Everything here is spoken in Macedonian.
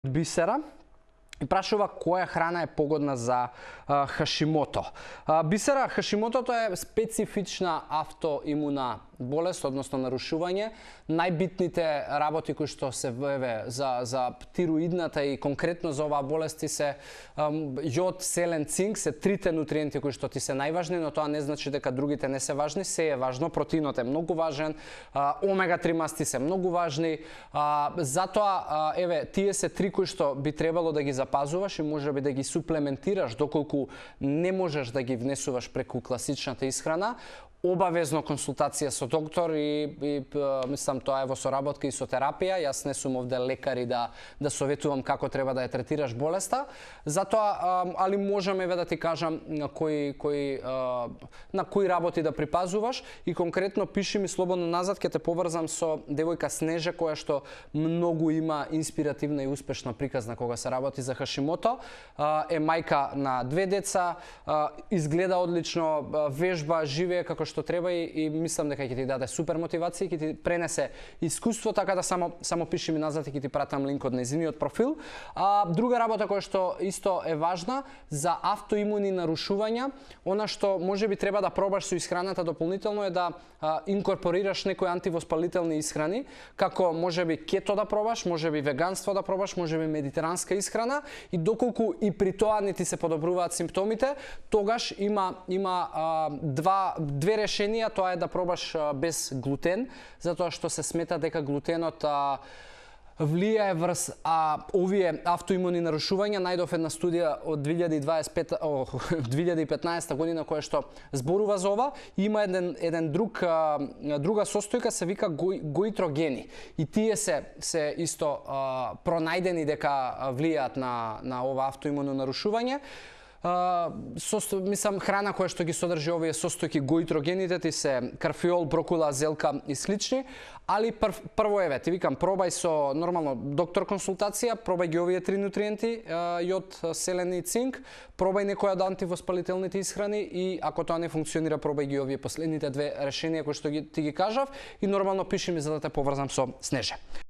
Бисера и прашува која храна е погодна за Хашимото. Бисера, Хашимотото е специфична автоимуна болест, односно нарушување. Најбитните работи кои што се за тироидната и конкретно за оваа болест се јод, селен, цинк, се трите нутриенти кои што ти се најважни, но тоа не значи дека другите не се важни, се е важно. Протеинот е многу важен, омега-3 масти се многу важни. Затоа тие се три кои што би требало да ги запазуваш и можеби да ги суплементираш доколку не можеш да ги внесуваш преку класичната исхрана. Обавезно консултација со доктор и мислам тоа е во соработка и со терапија. Јас не сум овде лекар и да советувам како треба да ја третираш болеста. Затоа, али можам да ти кажам на кои работи да припазуваш и конкретно пиши ми слободно назад, ќе те поврзам со девојка Снежа која што многу има инспиративна и успешна приказна кога се работи за Хашимото. Е мајка на 2 деца, изгледа одлично, вежба, живее како што треба и мислам дека ќе ти даде супер мотивација и ќе ти пренесе искуство, така да само пиши ми назад и ќе ти пратам линк од нејзиниот профил. Друга работа која што исто е важна за автоимуни нарушувања, она што можеби треба да пробаш со исхраната дополнително е да инкорпорираш некои антивоспалителни исхрани, како можеби кето да пробаш, можеби веганство да пробаш, можеби медитеранска исхрана и доколку и при тоа не ти се подобруваат симптомите, тогаш има две решенија. Тоа е да пробаш без глутен, затоа што се смета дека глутенот влијае врз овие автоимуни нарушувања. Најдов една студија од 2015 година која што зборува за ова. Има друга состојка се вика гоитрогени и тие се исто пронајдени дека влијаат на ова автоимуно нарушување. Мислам, храна која што ги содржи овие состојки гоитрогените ти се карфиол, брокула, зелка и слични, али прво ти викам, пробај со нормално доктор консултација, пробај ги овие три нутриенти, јод, селен и цинк, пробај некоја од антивоспалителните исхрани и ако тоа не функционира, пробај ги овие последните две решенија кои што ти ги кажав и нормално пиши ми за да те поврзам со Снеже.